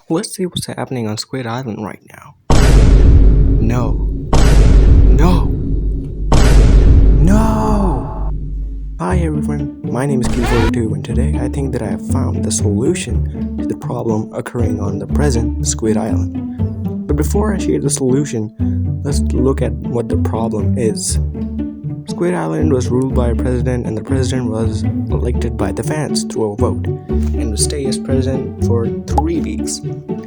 Let's see what's happening on Squid Island right now. No. No. No! Hi everyone, my name is Q42 and today I think that I have found the solution to the problem occurring on the present Squid Island. But before I share the solution, let's look at what the problem is. Squid Island was ruled by a president and the president was elected by the fans through a vote and would stay as president for 3 weeks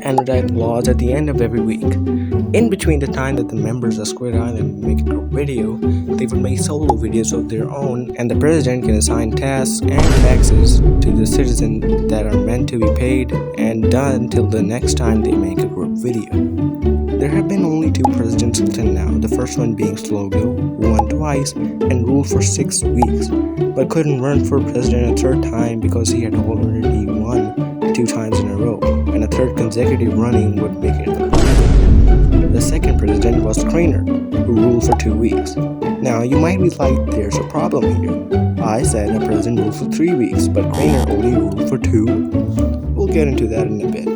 and would write laws at the end of every week. In between the time that the members of Squid Island make a group video, they would make solo videos of their own and the president can assign tasks and taxes to the citizens that are meant to be paid and done till the next time they make a group video. There have been only 2 presidents until now, the first one being Slogo, who won twice and ruled for 6 weeks, but couldn't run for president a third time because he had already won 2 times in a row, and a third consecutive running would make it illegal. The second president was Craner, who ruled for 2 weeks. Now, you might be like, there's a problem here. I said a president ruled for 3 weeks, but Craner only ruled for 2. We'll get into that in a bit.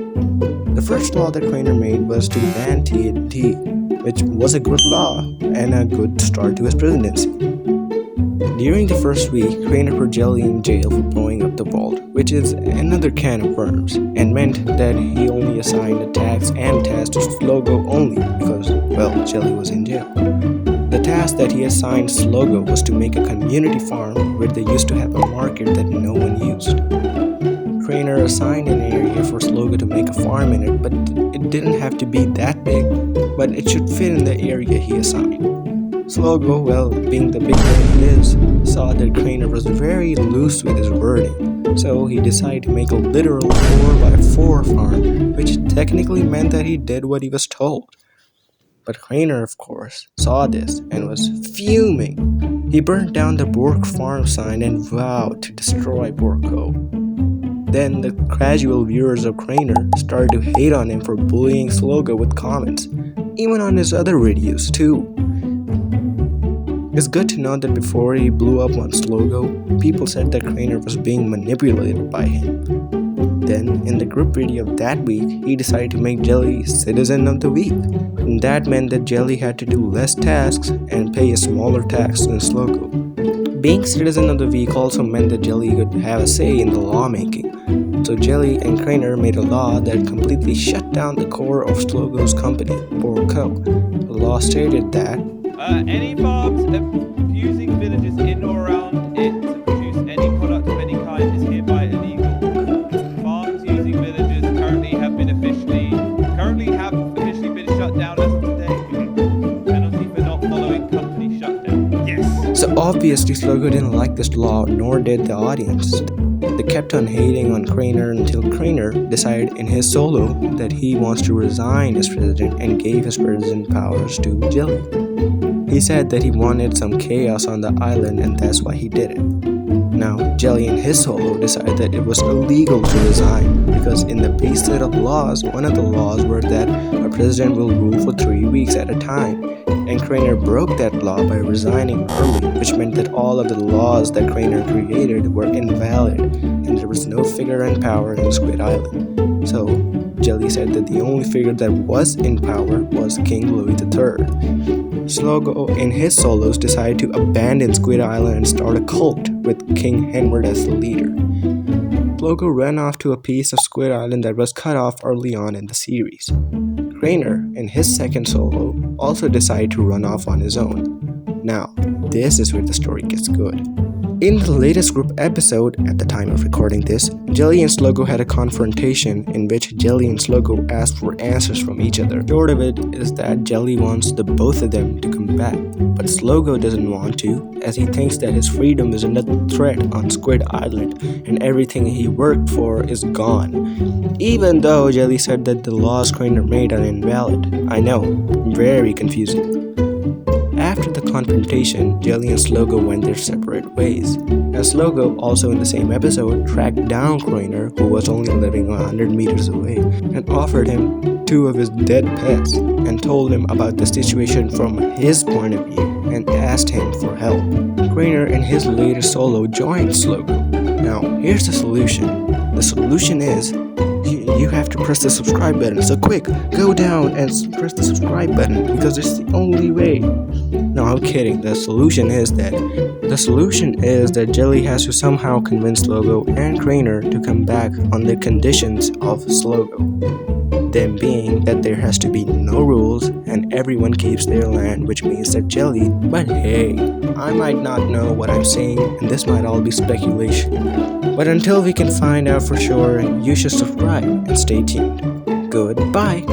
The first law that Craner made was to ban TNT, which was a good law and a good start to his presidency. During the first week, Craner put Jelly in jail for blowing up the vault, which is another can of worms, and meant that he only assigned a tax and task to Slogo only because, well, Jelly was in jail. The task that he assigned Slogo was to make a community farm where they used to have a market that no one used. Craner assigned an area for Slogo to make a farm in it, but it didn't have to be that big, but it should fit in the area he assigned. Slogo, well, being the big man he is, saw that Craner was very loose with his wording, so he decided to make a literal 4x4 farm, which technically meant that he did what he was told. But Craner, of course, saw this and was fuming. He burnt down the Bork farm sign and vowed to destroy Borko. Then the casual viewers of Craner started to hate on him for bullying Slogo with comments, even on his other videos too. It's good to know that before he blew up on Slogo, people said that Craner was being manipulated by him. Then, in the group video of that week, he decided to make Jelly Citizen of the Week. And that meant that Jelly had to do less tasks and pay a smaller tax than Slogo. Being Citizen of the Week also meant that Jelly could have a say in the lawmaking. So Jelly and Craner made a law that completely shut down the core of Slogo's company, Borco. The law stated that any farms using villages in or around it to produce any product of any kind is hereby illegal. Farms using villages currently have officially been shut down as of today. Penalty for not following company shutdown. Yes. So obviously Slogo didn't like this law, nor did the audience. They kept on hating on Craner until Craner decided in his solo that he wants to resign as president and gave his president powers to Jelly. He said that he wanted some chaos on the island and that's why he did it. Now, Jelly in his solo decided that it was illegal to resign because in the base set of laws, one of the laws were that a president will rule for 3 weeks at a time. And Craner broke that law by resigning early, which meant that all of the laws that Craner created were invalid and there was no figure in power in Squid Island. So, Jelly said that the only figure that was in power was King Louis III. Slogo in his solos decided to abandon Squid Island and start a cult with King Henry as the leader. Slogo ran off to a piece of Squid Island that was cut off early on in the series. Craner, in his second solo, also decided to run off on his own. Now, this is where the story gets good. In the latest group episode, at the time of recording this, Jelly and Slogo had a confrontation in which Jelly and Slogo asked for answers from each other. Short of it is that Jelly wants the both of them to come back, but Slogo doesn't want to, as he thinks that his freedom is another threat on Squid Island and everything he worked for is gone. Even though Jelly said that the laws Craner made are invalid. I know, very confusing. After the confrontation, Jelly and Slogo went their separate ways. And Slogo, also in the same episode, tracked down Craner, who was only living 100 meters away, and offered him 2 of his dead pets, and told him about the situation from his point of view, and asked him for help. Craner in his latest solo joined Slogo. Now, here's the solution. The solution is, you have to press the subscribe button. So quick, go down and press the subscribe button because it's the only way. No, I'm kidding. The solution is that Jelly has to somehow convince Logo and Craner to come back on the conditions of Slogo. Them being that there has to be no rules and everyone keeps their land, which means that Jelly. But hey, I might not know what I'm saying, and this might all be speculation. But until we can find out for sure, you should subscribe and stay tuned. Goodbye.